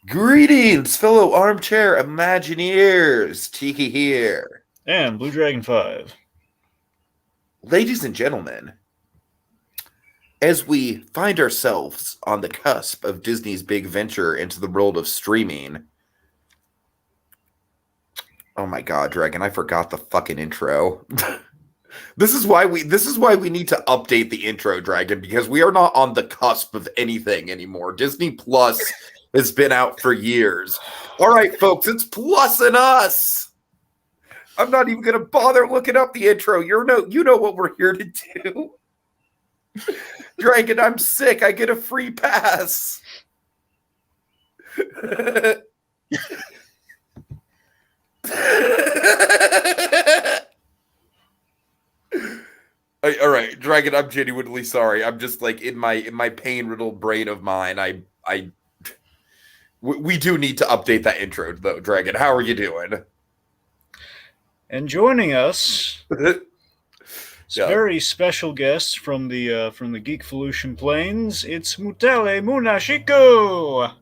Greetings, fellow armchair Imagineers. Tiki here. And Blue Dragon 5. Ladies and gentlemen, as we find ourselves on the cusp of Disney's big venture into the world of streaming. Oh my god, Dragon, I forgot the fucking intro. This is why we need to update the intro, Dragon, because we are not on the cusp of anything anymore. Disney Plus has been out for years. All right, folks, it's Plus&Us. I'm not even gonna bother looking up the intro. You know what we're here to do. Dragon, I'm sick. I get a free pass. All right, Dragon, I'm genuinely sorry. I'm just like in my pain-riddled brain of mine. We do need to update that intro though, Dragon. How are you doing? And joining us, Yeah. very special guest from the Geekvolution Plains. It's Mutale Munashiko.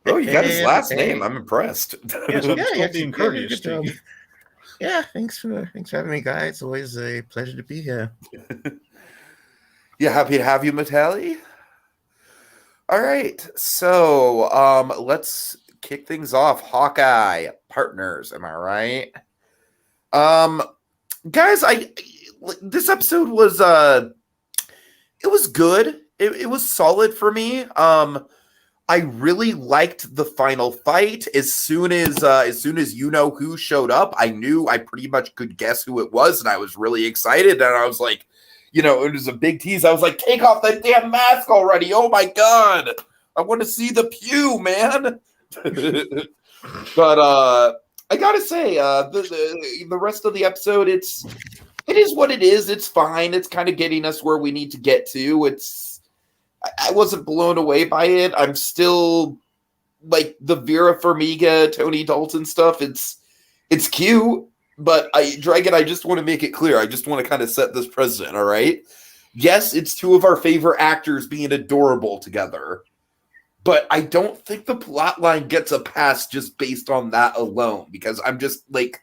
Oh, you got his last name. I'm impressed. Yes, I'm still being courteous to you. Yeah, thanks for having me, guys. It's always a pleasure to be here. Yeah, happy to have you, Mutale. All right, so let's kick things off. Hawkeye partners, am I right? Guys, this episode was it was good. It was solid for me. I really liked the final fight. As soon as you know who showed up, I knew I pretty much could guess who it was, and I was really excited. And I was like, it was a big tease. I was like, take off that damn mask already! Oh my god, I want to see the pew, man. But I gotta say, the rest of the episode, it is what it is. It's fine. It's kind of getting us where we need to get to. I wasn't blown away by it. I'm still like the Vera Farmiga, Tony Dalton stuff. It's cute, but Dragon, I just want to make it clear. I just want to kind of set this precedent, all right? Yes, it's two of our favorite actors being adorable together, but I don't think the plot line gets a pass just based on that alone, because I'm just like,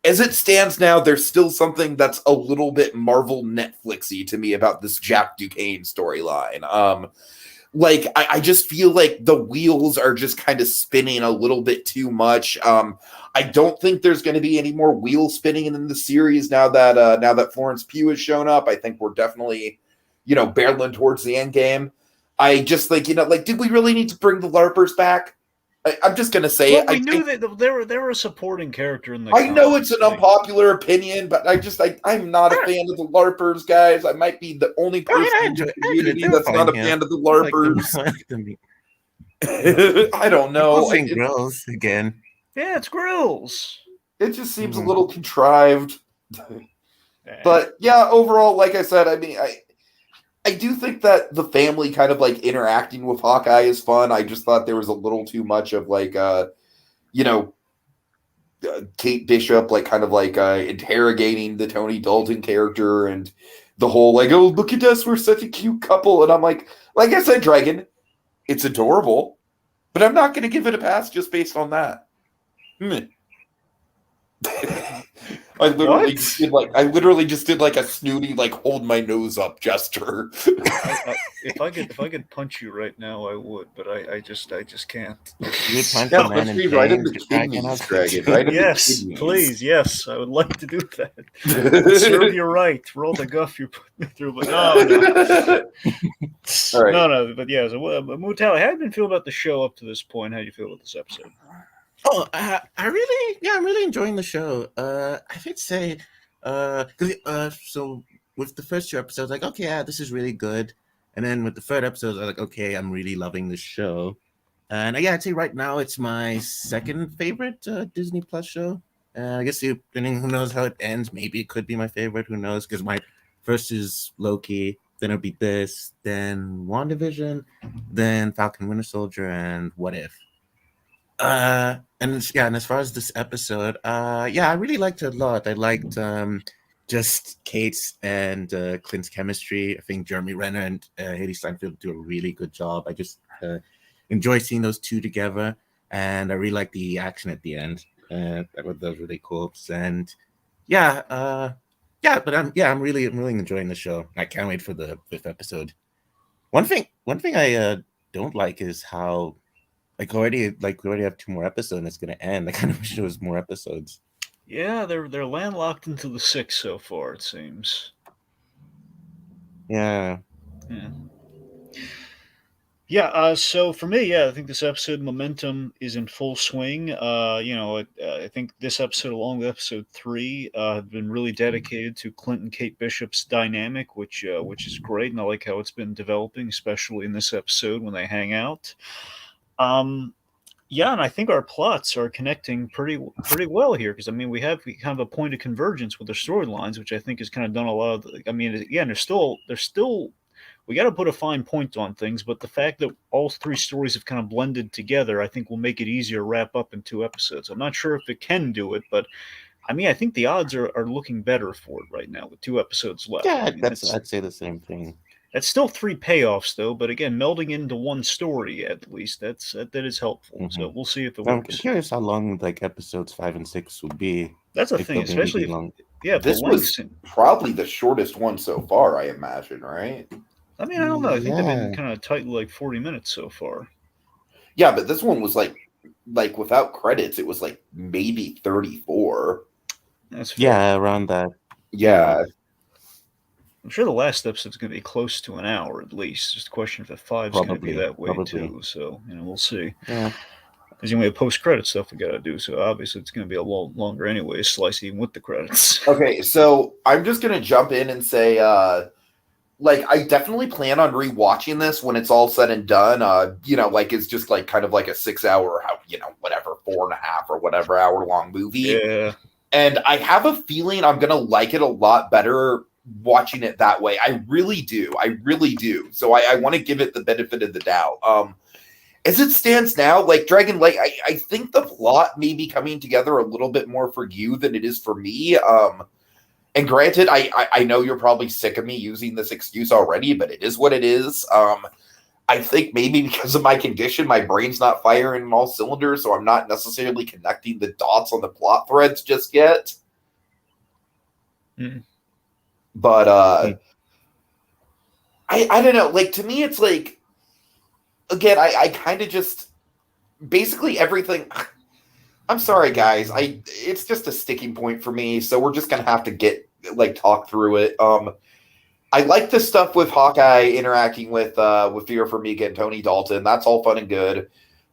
as it stands now, there's still something that's a little bit Marvel Netflixy to me about this Jack Duquesne storyline. I just feel like the wheels are just kind of spinning a little bit too much. I don't think there's going to be any more wheel spinning in the series now that Florence Pugh has shown up. I think we're definitely, barreling towards the end game. I just think, did we really need to bring the LARPers back? I'm just gonna say it. We knew that they were a supporting character in the. I know it's an unpopular opinion, but I'm not a fan of the LARPers, guys. I might be the only person in the community that's not a fan of the LARPers. I don't know. Grills again. Yeah, it's Grills. It just seems a little contrived. But yeah, overall, like I said, I mean, I do think that the family kind of like interacting with Hawkeye is fun. I just thought there was a little too much of Kate Bishop, interrogating the Tony Dalton character and the whole like, oh, look at us, we're such a cute couple. And I'm like I said, Dragon, it's adorable, but I'm not going to give it a pass just based on that. I literally just did like a snooty, like hold my nose up gesture. If I could punch you right now, I would, but I just can't. You would punch a man in right in the kidneys, Dragon. Right yes, in the please, yes, I would like to do that. Serve you right. Roll the guff you put me through, but no. All right. No, but yeah. So, Mutale, how have you been feeling about the show up to this point? How do you feel about this episode? Oh, I'm really enjoying the show. I would say, so with the first two episodes, like, okay, yeah, this is really good. And then with the third episode, I was like, okay, I'm really loving the show. And I'd say right now it's my second favorite Disney Plus show. I guess depending, who knows how it ends, maybe it could be my favorite, who knows, because my first is Loki, then it'll be this, then WandaVision, then Falcon Winter Soldier, and What If. And as far as this episode, I really liked it a lot. I liked just Kate's and Clint's chemistry. I think Jeremy Renner and Haley Steinfeld do a really good job. I just enjoy seeing those two together. and I really like the action at the end. That was really cool. And yeah, I'm really enjoying the show. I can't wait for the 5th episode. One thing I don't like is how we already have 2 more episodes and it's gonna end. I kind of wish there was more episodes. Yeah, they're landlocked into the 6 so far, it seems. Yeah. Yeah. Yeah, so for me, yeah, I think this episode momentum is in full swing. I think this episode, along with episode 3, have been really dedicated to Clint and Kate Bishop's dynamic, which is great, and I like how it's been developing, especially in this episode when they hang out. Yeah, and I think our plots are connecting pretty well here because I mean we have kind of a point of convergence with the storylines, which I think has kind of done a lot of. I mean, again, there's still we got to put a fine point on things, but the fact that all 3 stories have kind of blended together, I think will make it easier to wrap up in 2 episodes. I'm not sure if it can do it, but I mean, I think the odds are looking better for it right now with 2 episodes left. Yeah, I mean, I'd say the same thing. that's still 3 payoffs though, but again, melding into one story at least that is helpful. Mm-hmm. So we'll see if it I'm works. curious how long episodes 5 and 6 will be. That's a thing, especially if this was probably the shortest one so far, I imagine, right? I mean, I don't know. I think they've been kind of tight, like 40 minutes so far. Yeah, but this one was like without credits, it was like maybe 34. That's fair. Yeah, around that. Yeah. I'm sure the last episode's going to be close to an hour at least. Just a question if the 5's going to be that way too. So, we'll see. Yeah. Because we have post-credit stuff we got to do. So obviously it's going to be a lot longer anyway, slice even with the credits. Okay, so I'm just going to jump in and say, I definitely plan on rewatching this when it's all said and done. It's just kind of like a 6-hour, whatever, 4.5 or whatever hour long movie. Yeah. And I have a feeling I'm going to like it a lot better watching it that way. I really do. So I want to give it the benefit of the doubt. As it stands now, Dragon, I think the plot may be coming together a little bit more for you than it is for me. And granted, I know you're probably sick of me using this excuse already, but it is what it is. I think maybe because of my condition, my brain's not firing on all cylinders, so I'm not necessarily connecting the dots on the plot threads just yet. Mm. But I don't know. To me, it's again, I kind of just basically everything. I'm sorry, guys. It's just a sticking point for me, so we're just gonna have to talk through it. I like the stuff with Hawkeye interacting with Vera Farmiga and Tony Dalton. That's all fun and good.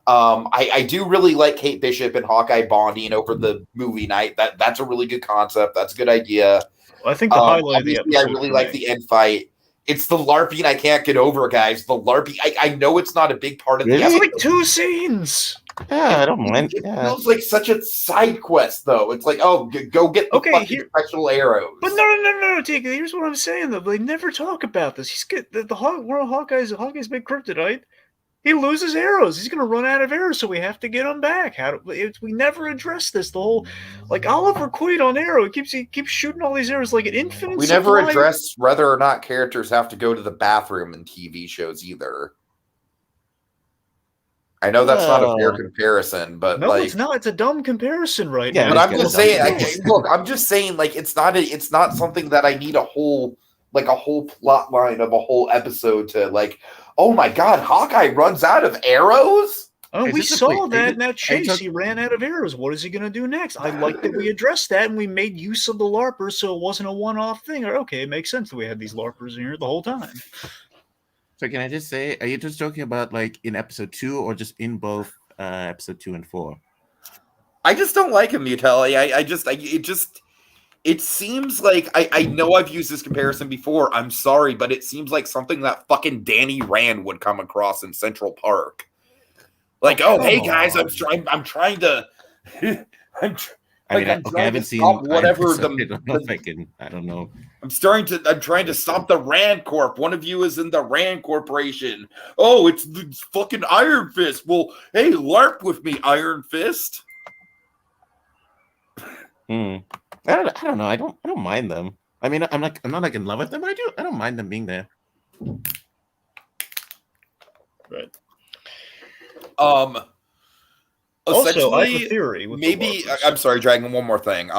I do really like Kate Bishop and Hawkeye bonding over the movie night. That's a really good concept. That's a good idea. Well, I think the highlight of the episode. I really like the end fight. It's the LARPing I can't get over, guys. The LARPing. I know it's not a big part of the episode. It's 2 scenes. Yeah, I don't mind. It feels like such a side quest, though. It's like, oh, go get the fucking special arrows. But no, Tiki. Here's what I'm saying, though. They never talk about this. He's good. One of Hawkeye's big kryptonite. He loses arrows. He's going to run out of arrows, so we have to get him back. We never address this. The whole, Oliver Quaid on Arrow. He keeps shooting all these arrows like an infinite. We never address whether or not characters have to go to the bathroom in TV shows either. I know that's not a fair comparison, but no, it's not. It's a dumb comparison, right? Yeah, but I'm just saying. Look, I'm just saying, it's not something that I need a whole plot line of a whole episode to oh my God, Hawkeye runs out of arrows? Oh, we saw that in that chase. He ran out of arrows. What is he going to do next? I like that we addressed that and we made use of the LARPers so it wasn't a one-off thing. Okay, it makes sense that we had these LARPers in here the whole time. So can I just say, are you just talking about in episode 2 or just in both episode 2 and 4? I just don't like him, Mutale. It seems like I know I've used this comparison before. I'm sorry, but it seems like something that fucking Danny Rand would come across in Central Park. Hey guys, I'm trying to. I haven't seen whatever I don't know. I'm trying to stop the Rand Corp. One of you is in the Rand Corporation. Oh, it's fucking Iron Fist. Well, hey, LARP with me, Iron Fist. I don't know. I don't mind them. I mean, I'm not in love with them. I don't mind them being there. Right. Also, I have a essentially, theory with the maybe LARPers. I'm sorry, Dragon. One more thing.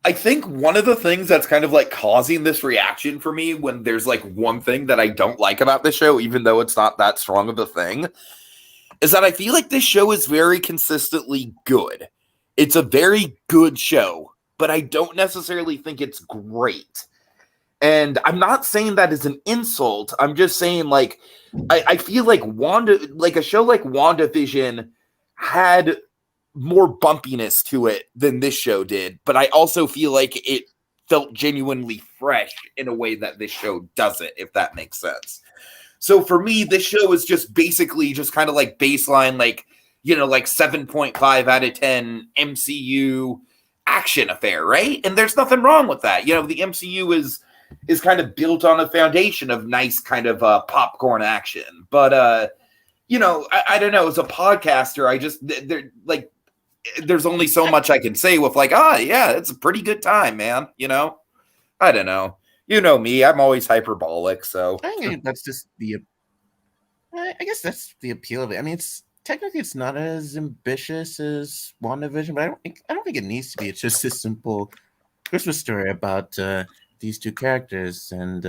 I think one of the things that's kind of like causing this reaction for me when there's like one thing that I don't like about the show, even though it's not that strong of a thing, is that I feel like this show is very consistently good. It's a very good show, but I don't necessarily think it's great. And I'm not saying that as an insult. I'm just saying, like, I feel like a show like WandaVision had more bumpiness to it than this show did, but I also feel like it felt genuinely fresh in a way that this show doesn't, if that makes sense. So for me, this show is just basically just kind of like baseline, like, like 7.5 out of 10 MCU action affair, right? And there's nothing wrong with that. The MCU is kind of built on a foundation of nice kind of popcorn action. But I don't know, as a podcaster, there's only so much I can say with like, yeah, it's a pretty good time, man. I don't know. You know me, I'm always hyperbolic, so I think that's just I guess that's the appeal of it. I mean, it's not as ambitious as WandaVision, but I don't think it needs to be. It's just a simple Christmas story about these two characters and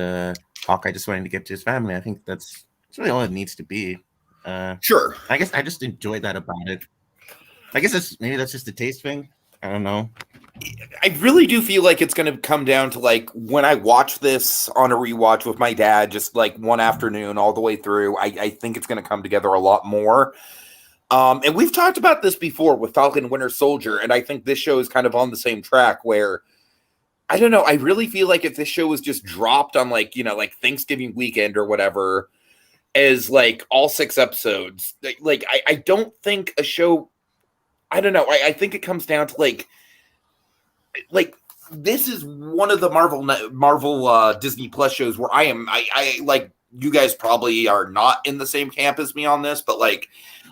Hawkeye just wanting to get to his family. I think that's really all it needs to be. Sure. I guess I just enjoy that about it. I guess that's just a taste thing. I don't know. I really do feel like it's going to come down to like when I watch this on a rewatch with my dad, just like one afternoon all the way through. I think it's going to come together a lot more. And we've talked about this before with Falcon Winter Soldier, and I think this show is kind of on the same track where I don't know. I really feel like if this show was just dropped on like Thanksgiving weekend or whatever, as like all 6 episodes, like I don't think a show. I don't know. I think it comes down to like this is one of the Marvel Disney Plus shows where I like, you guys probably are not in the same camp as me on this, but like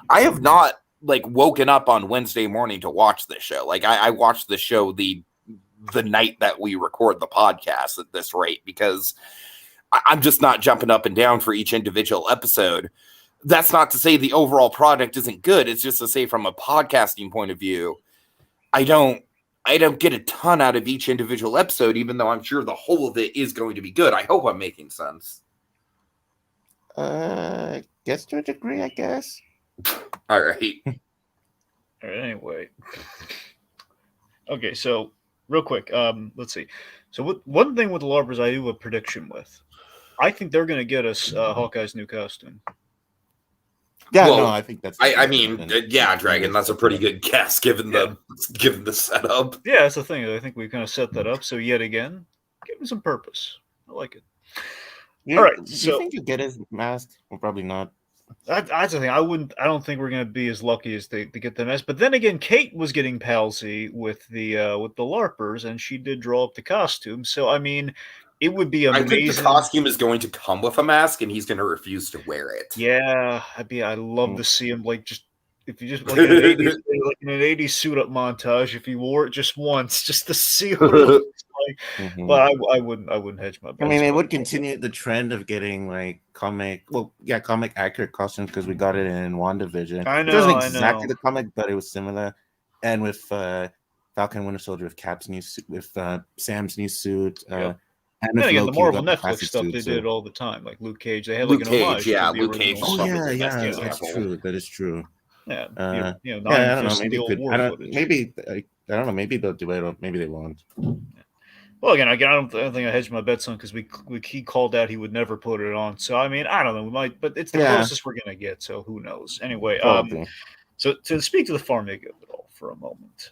I have not like woken up on Wednesday morning to watch this show. Like I watched the show the night that we record the podcast at this rate, because I'm just not jumping up and down for each individual episode. That's not to say the overall product isn't good. It's just to say from a podcasting point of view, I don't get a ton out of each individual episode, even though I'm sure the whole of it is going to be good. I hope I'm making sense. Guess to a degree, I guess. All right. All right, anyway. Okay, so real quick, let's see. So one thing with the LARPers I do a prediction with. I think they're going to get us Hawkeye's new costume. Yeah, well, no, I think that's. I mean, yeah, Dragon. That's a pretty good guess given the setup. Yeah, that's the thing. I think we kind of set that up. So yet again, give him some purpose. I like it. All right. Do So you think you get his mask? Well, probably not. That's the thing. I don't think we're going to be as lucky as to get the mask. But then again, Kate was getting palsy with the LARPers, and she did draw up the costume. So I mean, it would be amazing. I think the costume is going to come with a mask, and he's going to refuse to wear it. Yeah, I'd love to see him if you just like in an 80s suit up montage, if he wore it just once, just to see what it looks like. Mm-hmm. But I wouldn't hedge my bets. I mean, it would continue the trend of getting like comic accurate costumes, because we got it in WandaVision. I know, it wasn't exactly the comic, but it was similar. And with Falcon Winter Soldier, with Cap's new suit, with Sam's new suit. And again, the Marvel Netflix Netflix stuff they did all the time, like Luke Cage. They had Luke like an Cage, homage. yeah, to the Luke Cage. original Oh, that's true. That is true. Yeah, I don't know. Maybe I don't know. Maybe they'll do it, or maybe they won't. Well, again, I don't think I hedged my bets on, because he called out he would never put it on. So I mean, I don't know. We might, but it's the closest we're gonna get. So who knows? Anyway, so to speak to the Farmiga of it all for a moment.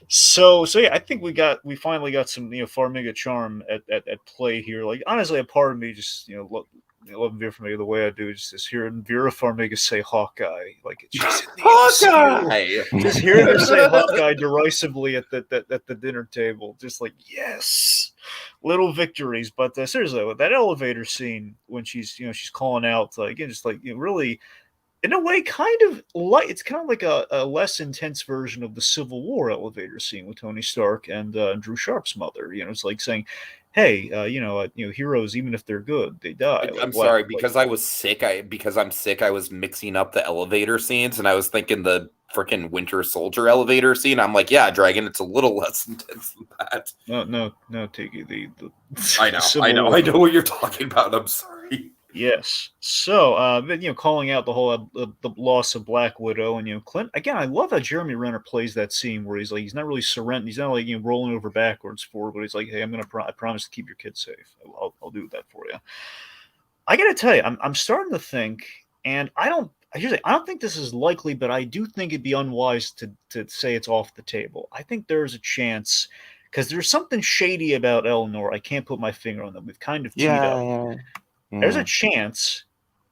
So yeah, I think we finally got some Farmiga charm at play here. Like honestly, a part of me just love Vera Farmiga the way I do. Just hearing Vera Farmiga say Hawkeye, like it's just Hawkeye. Just hearing her say Hawkeye derisively at the dinner table, just like yes, little victories. But seriously, that elevator scene when she's calling out again, just like really. In a way, kind of like a less intense version of the Civil War elevator scene with Tony Stark and Drew Sharp's mother. It's like saying, hey, heroes, even if they're good, they die. I'm Like, sorry, what? because I was sick. Because I'm sick, I was mixing up the elevator scenes, and I was thinking the freaking Winter Soldier elevator scene. I'm like, yeah, Dragon, it's a little less intense than that. No, Tiki. The I know what you're talking about. I'm sorry. Yes. So, calling out the whole the loss of Black Widow, and Clint again. I love how Jeremy Renner plays that scene where he's not really surrendering. He's not like rolling over backwards for it, but he's like, hey, I promise to keep your kids safe. I'll do that for you. I gotta tell you, I'm starting to think, and I don't think this is likely, but I do think it'd be unwise to say it's off the table. I think there's a chance because there's something shady about Eleanor. I can't put my finger on that. We've kind of teed up. Yeah. There's a chance.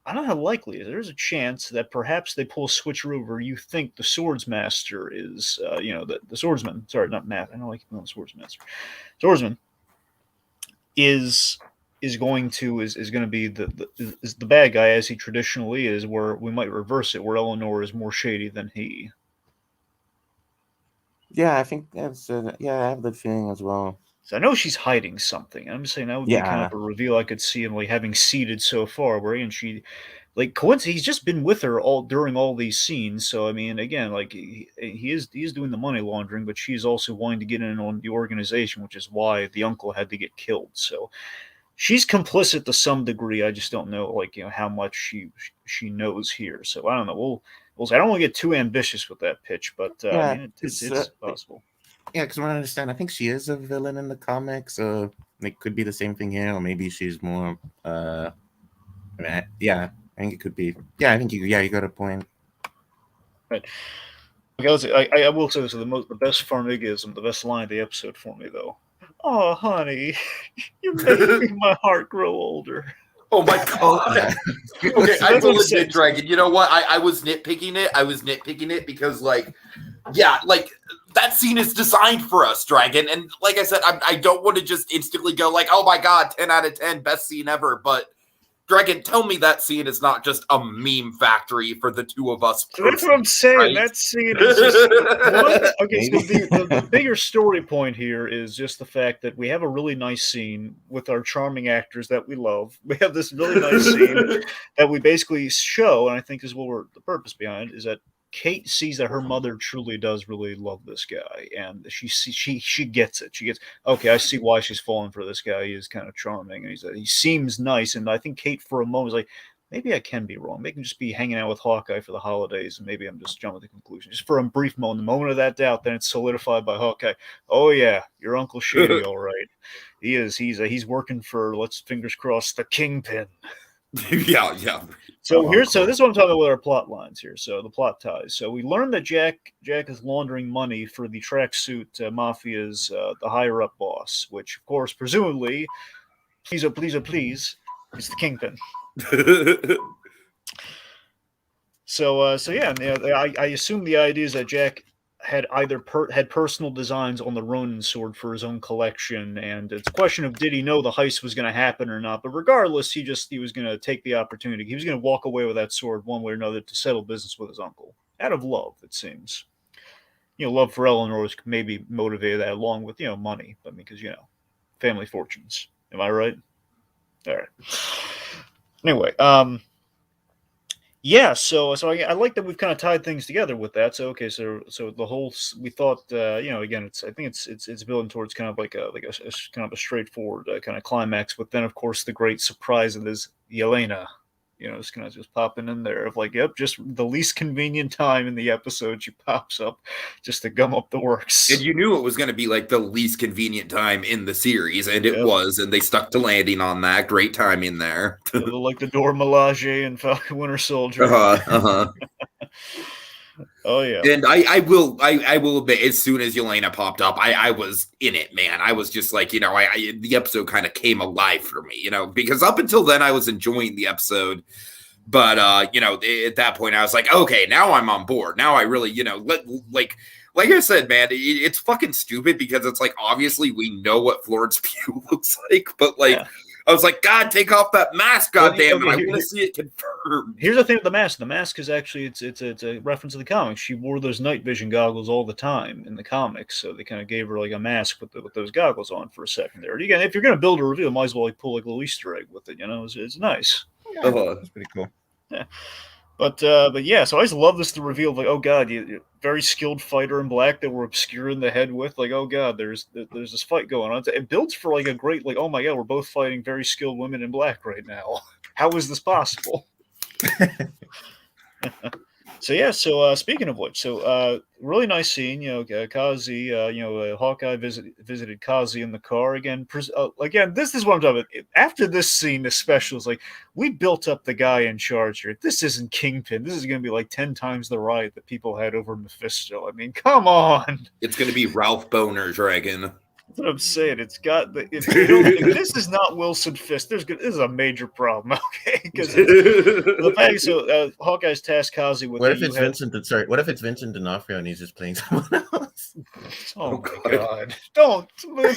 I don't know how likely it is. There's a chance that perhaps they pull a switcheroo where you think the Swordsmaster is, the swordsman. Sorry, not Matt. I don't like the Swordsmaster. Swordsman is going to be the bad guy as he traditionally is. Where we might reverse it, where Eleanor is more shady than he. Yeah, I think that's. I have that feeling as well. So I know she's hiding something. I'm just saying that would be kind of a reveal I could see him like having seeded so far, where like coincidentally, he's just been with her during all these scenes. So I mean, again, like he is doing the money laundering, but she's also wanting to get in on the organization, which is why the uncle had to get killed. So she's complicit to some degree. I just don't know, like how much she knows here. So I don't know. We'll see. I don't want to get too ambitious with that pitch, but I mean, it's possible. Yeah, because I understand. I think she is a villain in the comics, so it could be the same thing here, or maybe she's more. I think it could be. Yeah, I think you got a point. Right. Okay, I will say this: the best Farmigism, the best line of the episode for me, though. Oh, honey, you're making my heart grow older. Oh my god! Okay, I will admit, Dragon. You know what? I was nitpicking it because, like that scene is designed for us, Dragon. And like I said, I don't want to just instantly go like, oh my god, 10 out of 10, best scene ever. But Dragon, tell me that scene is not just a meme factory for the two of us. So that's what I'm saying. Right? That scene is just okay. So the bigger story point here is just the fact that we have a really nice scene with our charming actors that we love. We have this really nice scene that we basically show, and I think is what the purpose behind it is that Kate sees that her mother truly does really love this guy, and she gets it. She gets, okay, I see why she's falling for this guy. He is kind of charming, and he seems nice. And I think Kate, for a moment, was like, maybe I can be wrong. Maybe I can just be hanging out with Hawkeye for the holidays, and maybe I'm just jumping to the conclusion. Just for a brief moment, the moment of that doubt, then it's solidified by Hawkeye. Oh yeah, your Uncle Shady, all right. He is. He's working for, let's fingers crossed, the Kingpin. yeah. So this is what I'm talking about with our plot lines here. So the plot ties. So we learned that Jack is laundering money for the tracksuit mafia's the higher up boss, which of course presumably, please, is the Kingpin. So yeah, I assume the idea is that Jack had had personal designs on the Ronin sword for his own collection, and it's a question of did he know the heist was going to happen or not. But regardless, he was going to take the opportunity. He was going to walk away with that sword one way or another to settle business with his uncle out of love. It seems, love for Eleanor was maybe motivated that along with money, but because family fortunes. Am I right? All right. Anyway, yeah, so I like that we've kind of tied things together with that. So okay, so the whole we thought again I think it's building towards kind of like a kind of a straightforward kind of climax, but then of course the great surprise of this Yelena, it's kind of just popping in there of like, yep, just the least convenient time in the episode she pops up just to gum up the works. And you knew it was going to be like the least convenient time in the series, and it was, and they stuck to landing on that. Great timing there. Like the Dora Milaje and Falcon Winter Soldier. Oh yeah. And I will admit, as soon as Yelena popped up, I was in it, man. I was just like, the episode kind of came alive for me, because up until then I was enjoying the episode. But, at that point I was like, okay, now I'm on board. Now I really, like I said, man, it's fucking stupid because it's like, obviously we know what Florence Pugh looks like, but like, I was like, God, take off that mask, Well, goddamn it! I okay, want to see it confirmed. Here's the thing with the mask. The mask is actually it's a reference to the comics. She wore those night vision goggles all the time in the comics, so they kind of gave her like a mask with those goggles on for a second there. And again, if you're gonna build a reveal, might as well like pull like a little Easter egg with it. You know, it's nice. Yeah, that's pretty cool. Yeah. But yeah, so I just love this the reveal of like, oh god, you very skilled fighter in black that we're obscuring the head with, like, oh god, there's this fight going on. It builds for like a great like, oh my god, we're both fighting very skilled women in black right now. How is this possible? So yeah, so speaking of which, so really nice scene. You know, Kazi, Hawkeye visited Kazi in the car again. Again, this is what I'm talking about. After this scene, the special is like, we built up the guy in charge here. This isn't Kingpin. This is going to be like 10 times the riot that people had over Mephisto. I mean, come on. It's going to be Ralph Boner Dragon. That's what I'm saying. It's got the. If this is not Wilson Fisk, this is a major problem. Okay, because the fact so Hawkeye's tasked Kazi with. What if it's Vincent? Sorry, what if it's Vincent D'Onofrio and he's just playing someone else? Oh my god! Don't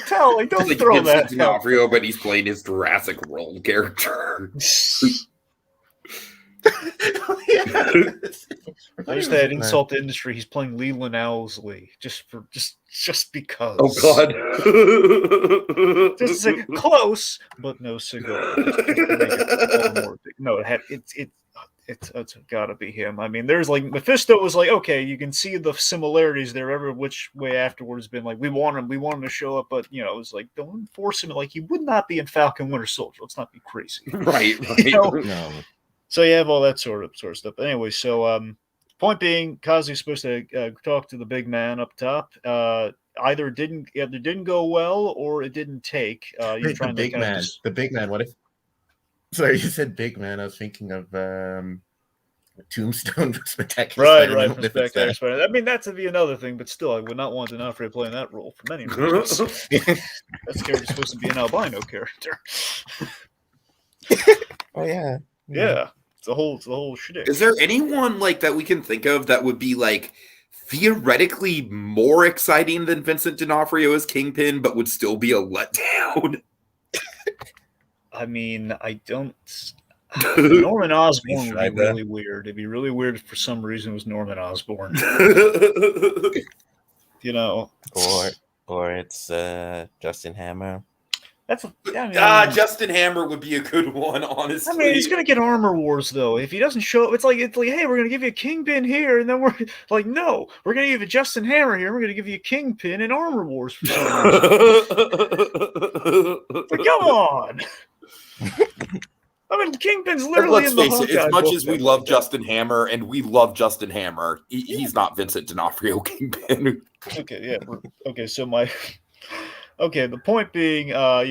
tell. Like, don't like throw Vincent that. D'Onofrio, but he's playing his Jurassic World character. I just had insult the industry. He's playing Leland Owlsley just because. Oh god! Just say close, but no cigar. No, it's got to be him. I mean, there's like Mephisto was like, okay, you can see the similarities there. Every which way afterwards, been like, we want him to show up, but you know, it was like, don't force him. Like, he would not be in Falcon Winter Soldier. Let's not be crazy, right? You know? No. So you have all that sort of stuff. But anyway, so point being, Kazu's supposed to talk to the big man up top. Either didn't go well or it didn't take. Wait, the big man. The big man. What if? Sorry, you said big man. I was thinking of Tombstone Spectacular. Right. From Spectacular Spider. I mean, that's to be another thing, but still, I would not want D'Onofrio playing that role for many reasons. That character's supposed to be an albino character. Oh yeah. Yeah. It's the whole shit. Is there anyone like that we can think of that would be like theoretically more exciting than Vincent D'Onofrio as Kingpin, but would still be a letdown? I mean, I don't. Norman Osborn would be really weird. It'd be really weird if for some reason it was Norman Osborn. You know, or it's Justin Hammer. Justin Hammer would be a good one, honestly. I mean, he's gonna get Armor Wars though. If he doesn't show up, it's like, hey, we're gonna give you a Kingpin here, and then we're like, no, we're gonna give you Justin Hammer here. We're gonna give you a Kingpin and Armor Wars for some reason. But come on. I mean, Kingpin's literally in the Hawkeye. As much as we love Justin Hammer, and we love Justin Hammer, he's not Vincent D'Onofrio Kingpin. Okay, yeah. Okay, so the point being,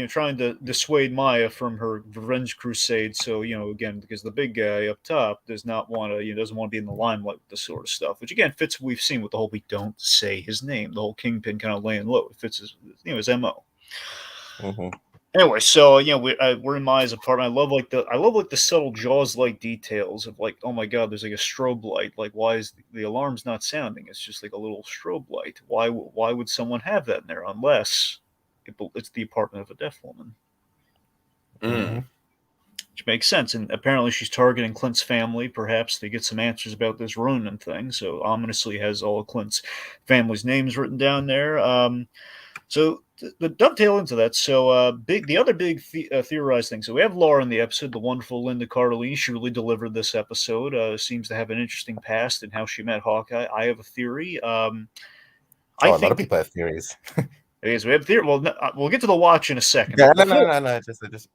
trying to dissuade Maya from her revenge crusade. So, again, because the big guy up top does not want to, doesn't want to be in the limelight with this sort of stuff, which again fits what we've seen with the whole, we don't say his name, the whole Kingpin kind of laying low. It fits his MO. Mm-hmm. Anyway, so we're in Maya's apartment. I love the subtle Jaws-like details of like, oh my god, there's like a strobe light. Like, why is the alarm's not sounding? It's just like a little strobe light. Why would someone have that in there unless it's the apartment of a deaf woman? Mm-hmm. Which makes sense. And apparently she's targeting Clint's family, perhaps to get some answers about this Ronin thing. So ominously has all of Clint's family's names written down there. So the dovetail into that. So the other big theorized thing. So we have Laura in the episode, the wonderful Linda Cardellini. She really delivered this episode. Seems to have an interesting past in how she met Hawkeye. I have a theory. A lot of people have theories. Okay, so we have a theory. Well, we'll get to the watch in a second. No. Just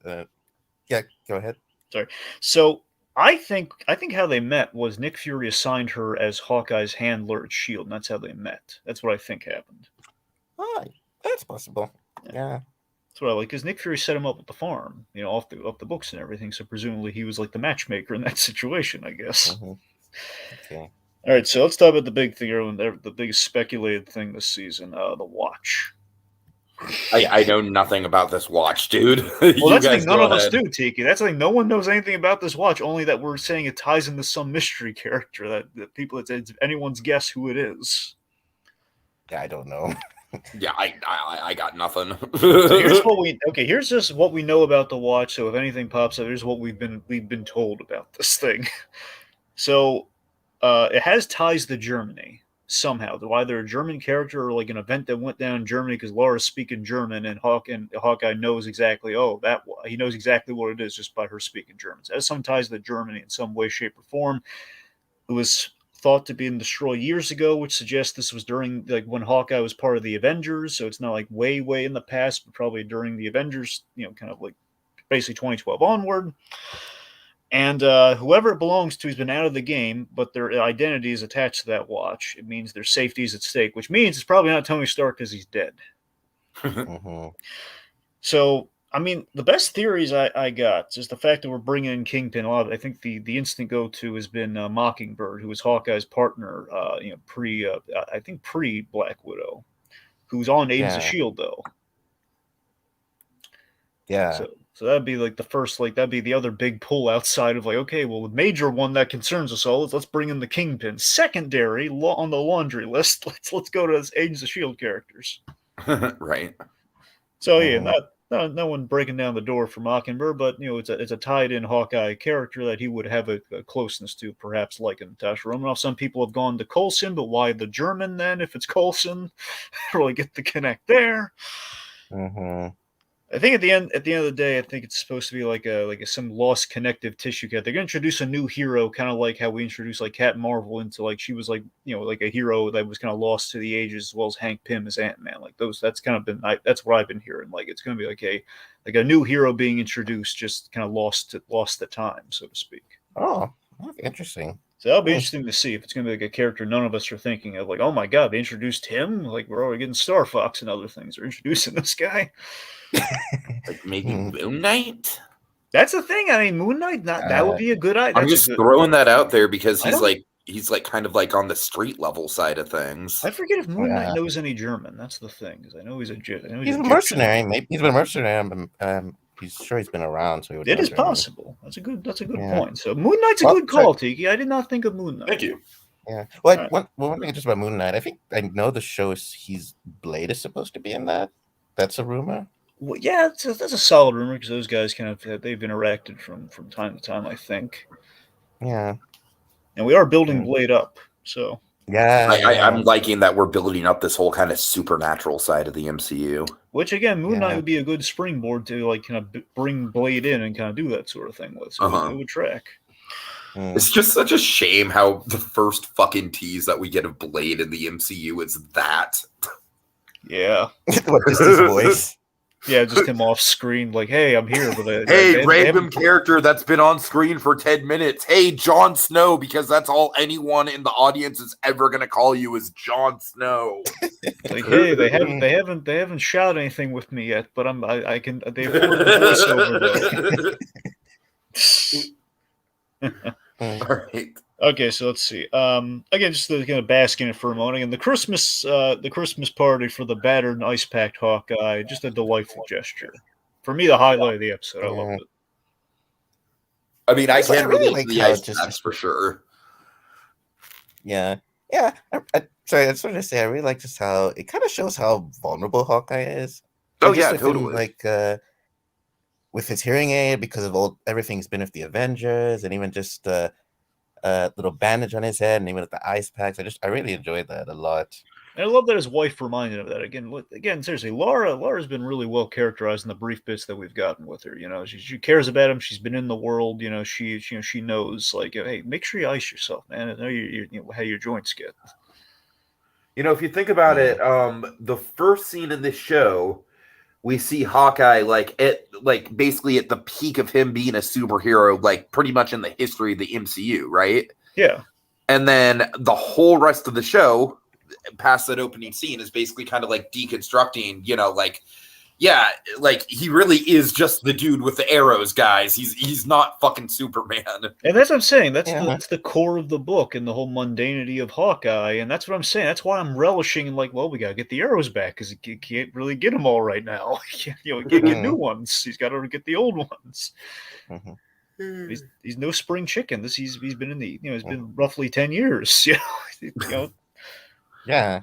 yeah, go ahead. Sorry. So I think how they met was Nick Fury assigned her as Hawkeye's handler at S.H.I.E.L.D., and that's how they met. That's what I think happened. Oh, that's possible. Yeah. That's what I like, because Nick Fury set him up at the farm, off the books and everything. So presumably he was like the matchmaker in that situation, I guess. Mm-hmm. Okay. All right, so let's talk about the big thing, the biggest speculated thing this season, the watch. I know nothing about this watch, dude. Well, that's the thing none of us do, Tiki. That's the thing. No one knows anything about this watch, only that we're saying it ties into some mystery character that people, it's anyone's guess who it is. Yeah, I don't know. Yeah, I got nothing. So here's just what we know about the watch. So if anything pops up, here's what we've been told about this thing. So it has ties to Germany somehow. Either a German character or like an event that went down in Germany because Laura's speaking German and Hawkeye knows exactly. Oh, he knows exactly what it is just by her speaking German. So it has some ties to Germany in some way, shape, or form. It was thought to be destroyed years ago, which suggests this was during like when Hawkeye was part of the Avengers. So it's not like way, way in the past, but probably during the Avengers. Kind of like basically 2012 onward. And whoever it belongs to has been out of the game, but their identity is attached to that watch. It means their safety is at stake, which means it's probably not Tony Stark because he's dead. So, I mean, the best theories I got is the fact that we're bringing in Kingpin. I think the instant go-to has been Mockingbird, who was Hawkeye's partner, I think pre-Black Widow, who's on Agents of S.H.I.E.L.D., though. Yeah. So that'd be like the first, like that'd be the other big pull outside of like, okay, well, the major one that concerns us all is let's bring in the Kingpin. Secondary on the laundry list, let's go to Agents of S.H.I.E.L.D. characters. Right. So yeah, no one breaking down the door for Mockingbird, but it's a tied in Hawkeye character that he would have a closeness to, perhaps like Natasha Romanoff. Some people have gone to Coulson, but why the German then if it's Coulson? Really get the connect there. I think at the end of the day, I think it's supposed to be like some lost connective tissue cat. They're gonna introduce a new hero, kind of like how we introduced like Captain Marvel into like she was like like a hero that was kind of lost to the ages, as well as Hank Pym as Ant-Man. Like those, that's kind of been that's what I've been hearing. Like it's gonna be like a new hero being introduced, just kind of lost the time, so to speak. Oh, interesting. So that'll be interesting to see if it's going to be like a character none of us are thinking of. Like, oh my god, they introduced him. Like we're already getting Star Fox and other things. They're introducing this guy. Like maybe Moon Knight. That's the thing. I mean, Moon Knight. That would be a good idea. I'm just throwing that out there because he's like kind of like on the street level side of things. I forget if Moon Knight knows any German. That's the thing, because I know he's he's a mercenary. Maybe he's been a mercenary. He's sure he's been around. So it is possible. That's a good point. So Moon Knight's a good call, Tiki. I did not think of Moon Knight. Thank you. Yeah. Well, one thing just about Moon Knight. I know the show is Blade is supposed to be in that. That's a rumor. Well, yeah, that's a solid rumor because those guys they've interacted from time to time, I think. Yeah. And we are building Blade up, so. Yeah. I'm liking that we're building up this whole kind of supernatural side of the MCU. Which again, Moon Knight would be a good springboard to like kind of bring Blade in and kind of do that sort of thing with. So it would track. It's just such a shame how the first fucking tease that we get of Blade in the MCU is that. Yeah. What, just his voice? Yeah, just him off screen, like, "Hey, I'm here with a random character that's been on screen for 10 minutes. Hey, Jon Snow," because that's all anyone in the audience is ever gonna call you is Jon Snow. Like, hey, they haven't shot anything with me yet, but I can. They afford the voiceover though. All right. Okay, so let's see. Again, just to kind of bask in it for a moment. And the Christmas party for the battered and ice-packed Hawkeye, just a delightful gesture. For me, the highlight of the episode. I loved it. I mean, I can't really like the ice packs for sure. Yeah. Sorry, I just wanted to say I really like just how it kind of shows how vulnerable Hawkeye is. Oh yeah, totally. Like with his hearing aid, because of everything he's been with the Avengers, and even just little bandage on his head, and even with the ice packs. I really enjoyed that a lot. And I love that his wife reminded him of that. Again, seriously, Laura's been really well characterized in the brief bits that we've gotten with her. She cares about him. She's been in the world. She knows, like, hey, make sure you ice yourself, man. I know how your joints get. If you think about it, the first scene in this show, we see Hawkeye basically at the peak of him being a superhero, like pretty much in the history of the MCU, right? Yeah. And then the whole rest of the show, past that opening scene, is basically kind of like deconstructing, he really is just the dude with the arrows, guys. He's not fucking Superman. And that's what I'm saying. That's the core of the book and the whole mundanity of Hawkeye. And that's what I'm saying. That's why I'm relishing in we got to get the arrows back because he can't really get them all right now. He can't get new ones. He's got to get the old ones. Mm-hmm. He's no spring chicken. He's been in the it's been roughly 10 years. Yeah.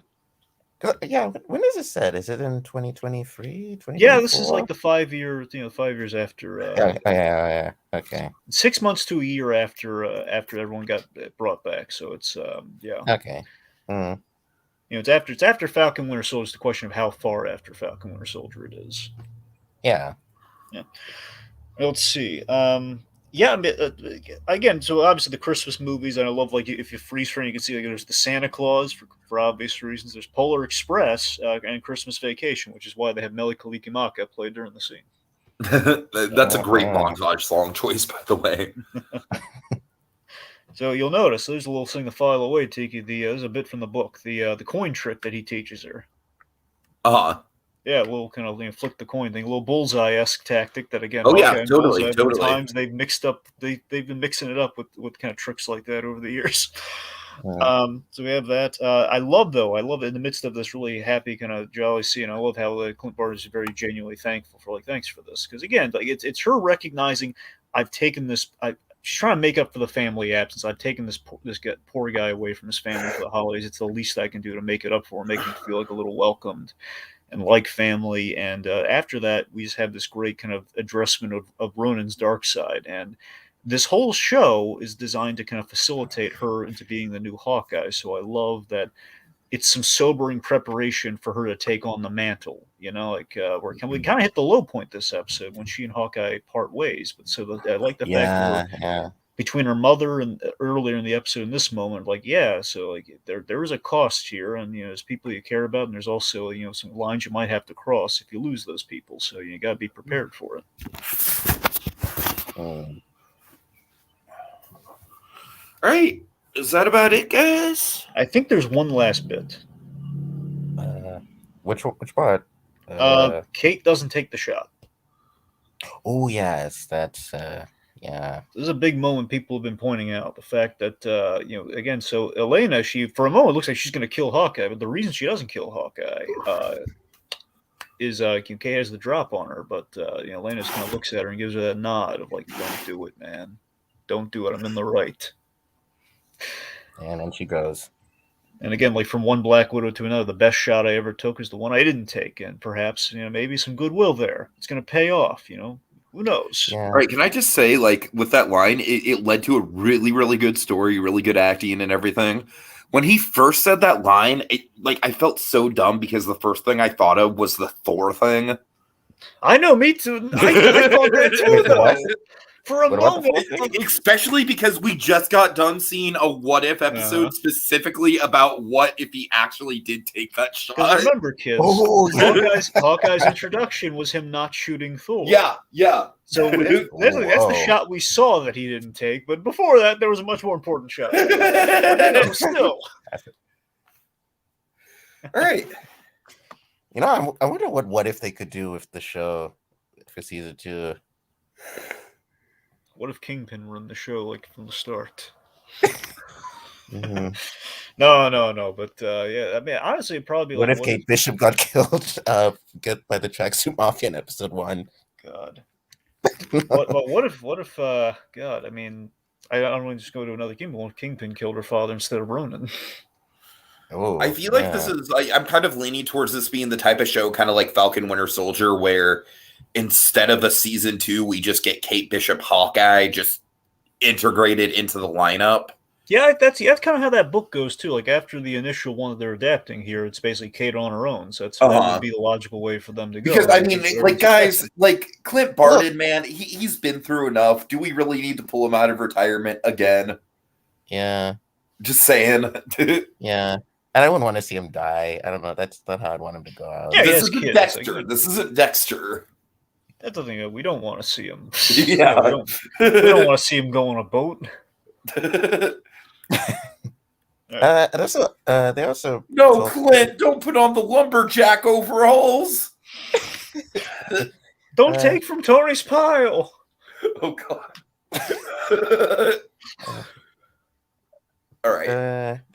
Yeah, when is it set? Is it in 2023, Yeah, this is 2024? like the 5 year, 5 years after, Yeah. Okay. 6 months to a year after everyone got brought back. So it's yeah, Okay. Mm, it's after Falcon Winter Soldier. It's the question of how far after Falcon Winter Soldier it is. yeah. Yeah. Let's see. Yeah, I mean, again, so obviously the Christmas movies, and I love like if you freeze frame, you can see like there's the Santa Claus for obvious reasons. There's Polar Express and Christmas Vacation, which is why they have Mele Kalikimaka played during the scene. That's a great Uh-huh. montage song choice, by the way. So you'll notice there's a little thing to file away, Tiki. There's a bit from the book, the coin trick that he teaches her. Uh-huh. Yeah, a little kind of flip the coin thing, a little bullseye-esque tactic that again, Oh yeah, Hawkeye and totally, Bullseye, many totally. times they've mixed up, they've been mixing it up with kind of tricks like that over the years. So we have that. I love in the midst of this really happy kind of jolly scene. I love how Clint Barton is very genuinely thankful for thanks for this because again, like it's her recognizing I've taken this. She's trying to make up for the family absence. I've taken this poor guy away from his family for the holidays. It's the least I can do to make it up for him, make him feel like a little welcomed and like family. And after that, we just have this great kind of addressment of Ronan's dark side. And this whole show is designed to kind of facilitate her into being the new Hawkeye. So I love that it's some sobering preparation for her to take on the mantle. Where we kind of hit the low point this episode when she and Hawkeye part ways. But I like the fact that Yeah. between her mother and earlier in the episode and this moment, so there is a cost here, and there's people you care about, and there's also some lines you might have to cross if you lose those people. So you got to be prepared for it. Mm. All right. Is that about it, guys? I think there's one last bit. Which part? Kate doesn't take the shot. Oh yes, that's yeah. This is a big moment people have been pointing out. The fact that again, so Elena, she for a moment looks like she's going to kill Hawkeye, but the reason she doesn't kill Hawkeye is Kate has the drop on her, but Elena just kind of looks at her and gives her that nod of like, "Don't do it, man. Don't do it. I'm in the right." And then she goes. And again, like from one Black Widow to another, the best shot I ever took is the one I didn't take, and perhaps maybe some goodwill there. It's going to pay off. Who knows? Yeah. All right, can I just say, like, with that line, it led to a really, really good story, really good acting and everything. When he first said that line, I felt so dumb because the first thing I thought of was the Thor thing. I know, me too. I thought that too, though. For a moment. Especially because we just got done seeing a what if episode specifically about what if he actually did take that shot. Because remember, kids, Hawkeye's introduction was him not shooting Thor. Yeah. So that's the shot we saw that he didn't take. But before that, there was a much more important shot. Still. All right. I wonder what if they could do with the show for season 2. What if Kingpin run the show like from the start? Mm-hmm. No. But yeah, I mean, honestly, it'd probably be what like, if Kate Bishop got killed by the Tracksuit Mafia in episode 1? God. what if God, I mean, I don't want to just go to another Kingpin. What if Kingpin killed her father instead of Ronan? Oh, I feel like this is I'm kind of leaning towards this being the type of show kind of like Falcon Winter Soldier where instead of a season 2 we just get Kate Bishop Hawkeye just integrated into the lineup. Yeah, that's kind of how that book goes too. Like after the initial one that they're adapting here, it's basically Kate on her own. So that would be the logical way for them to go. Because I mean, like guys, like Clint Barton, man, he's been through enough. Do we really need to pull him out of retirement again? Yeah. Just saying. Yeah. And I wouldn't want to see him die. I don't know. That's not how I'd want him to go out. Yeah, this isn't Dexter. This isn't Dexter. That doesn't mean we don't want to see him. Yeah. we don't want to see him go on a boat. And also, they also no, Clint, don't put on the lumberjack overalls. Don't take from Tony's pile. Oh God. All right.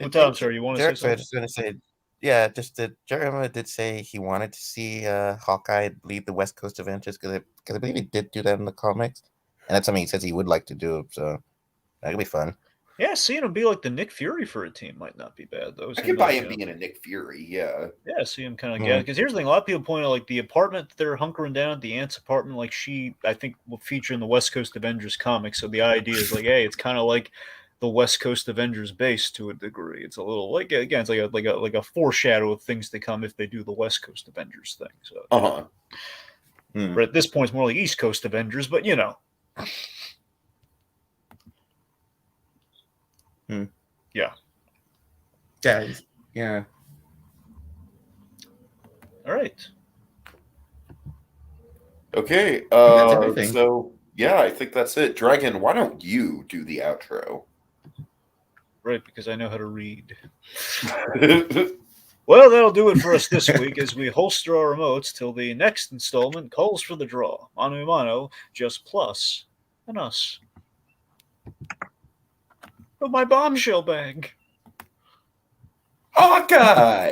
I'm sorry, you want to say something? I was just going to say, yeah, just that Jeremiah did say he wanted to see Hawkeye lead the West Coast Avengers because I believe he did do that in the comics, and that's something he says he would like to do. So that could be fun. Yeah, seeing him be like the Nick Fury for a team might not be bad though. I can buy him being a Nick Fury, yeah. Yeah, see him kind of get, because here's the thing: a lot of people point out like the apartment that they're hunkering down, the aunt's apartment, like she, I think, will feature in the West Coast Avengers comic. So the idea is like, hey, it's kind of like the West Coast Avengers base to a degree. It's a little like, again, it's like a foreshadow of things to come if they do the West Coast Avengers thing. So, but at this point, it's more like East Coast Avengers. But you know, yeah. Yeah. All right. Okay. That's everything. So yeah, I think that's it. Dragon, why don't you do the outro? Right, because I know how to read. Well, that'll do it for us this week as we holster our remotes till the next installment calls for the draw. Mano a mano, just Plus and Us. Oh, my bombshell bag. Hawkeye!